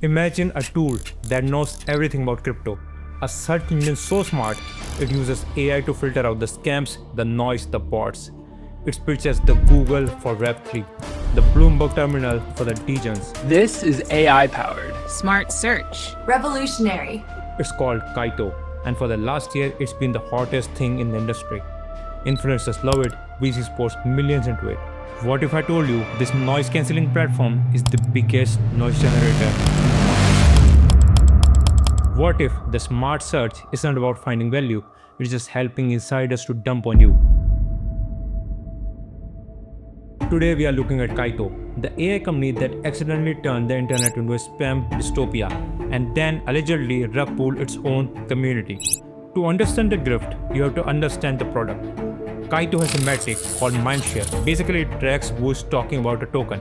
Imagine a tool that knows everything about crypto. A search engine so smart, it uses AI to filter out the scams, the noise, the bots. It's pitched as the Google for Web3, the Bloomberg terminal for the degens. This is AI powered. Smart search. Revolutionary. It's called Kaito, and for the last year, it's been the hottest thing in the industry. Influencers love it, VCs pours millions into it. What if I told you this noise cancelling platform is the biggest noise generator? What if the smart search isn't about finding value, it's just helping insiders to dump on you? Today we are looking at Kaito, the AI company that accidentally turned the internet into a spam dystopia and then allegedly rug pulled its own community. To understand the grift, you have to understand the product. Kaito has a metric called Mindshare. Basically, it tracks who's talking about a token.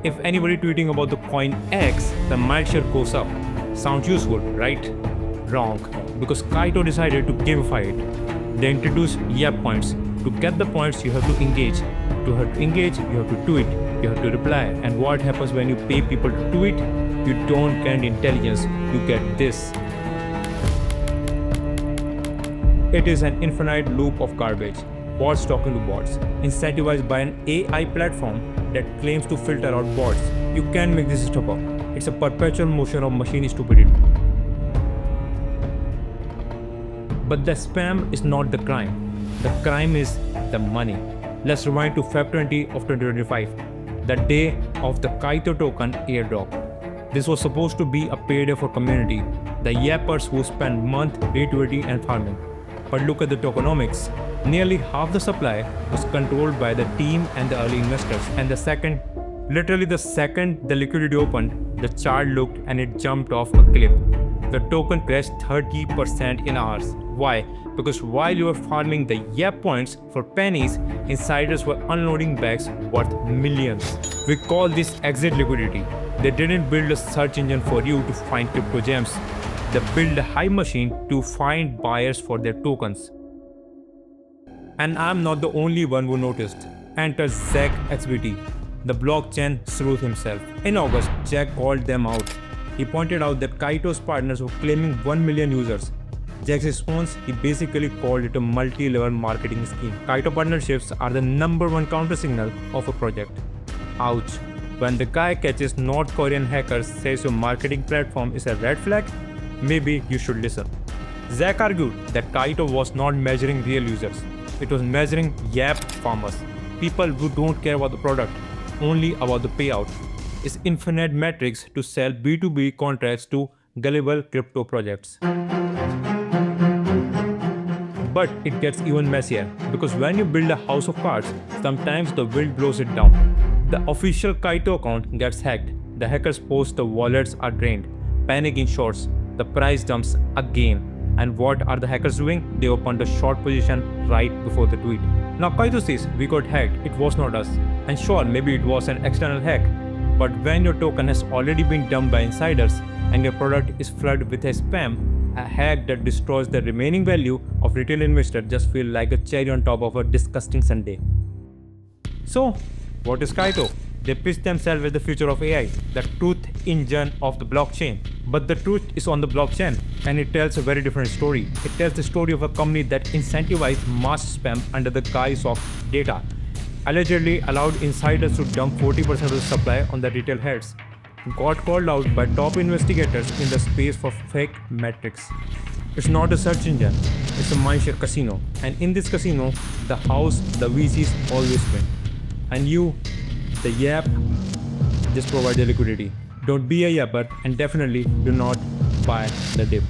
If anybody tweeting about the coin X, the Mindshare goes up. Sounds useful, right? Wrong, because Kaito decided to gamify it. They introduced YAP points. To get the points, you have to engage. To engage, you have to tweet. You have to reply. And what happens when you pay people to tweet? You don't get intelligence, you get this. It is an infinite loop of garbage. Bots talking to bots, incentivized by an AI platform that claims to filter out bots. You can't make this stuff up. It's a perpetual motion of machine stupidity. But the spam is not the crime. The crime is the money. Let's rewind to Feb 20 of 2025, the day of the Kaito token airdrop. This was supposed to be a payday for community, the yappers who spend months retweeting and farming. But look at the tokenomics. Nearly half the supply was controlled by the team and the early investors. And the second the liquidity opened, the chart looked and it jumped off a cliff. The token crashed 30% in hours. Why? Because while you were farming the YAP points for pennies, insiders were unloading bags worth millions. We call this exit liquidity. They didn't build a search engine for you to find crypto gems. They built a hive machine to find buyers for their tokens. And I'm not the only one who noticed. Enter ZachXBT, the blockchain sleuth himself. In August, Zach called them out. He pointed out that Kaito's partners were claiming 1 million users. Zach's response, he basically called it a multi-level marketing scheme. Kaito partnerships are the #1 counter-signal of a project. Ouch. When the guy catches North Korean hackers says your marketing platform is a red flag, maybe you should listen. Zach argued that Kaito was not measuring real users. It was measuring YAP farmers, people who don't care about the product, only about the payout. It's infinite metrics to sell B2B contracts to gullible crypto projects. But it gets even messier, because when you build a house of cards, sometimes the wind blows it down. The official Kaito account gets hacked, the hackers post the wallets are drained, panic ensures, the price dumps again. And what are the hackers doing? They opened a short position right before the tweet. Now Kaito says, we got hacked, it was not us. And sure, maybe it was an external hack. But when your token has already been dumped by insiders and your product is flooded with a spam, a hack that destroys the remaining value of retail investors just feels like a cherry on top of a disgusting sundae. So, what is Kaito? They pitch themselves as the future of AI, the truth engine of the blockchain. But the truth is on the blockchain, and it tells a very different story. It tells the story of a company that incentivized mass spam under the guise of data, allegedly allowed insiders to dump 40% of the supply on the retail heads, got called out by top investigators in the space for fake metrics. It's not a search engine, it's a Mindshare casino. And in this casino, the house, the VCs always win. And you, the YAP, just provide the liquidity. Don't be a yapper, and definitely do not buy the dip.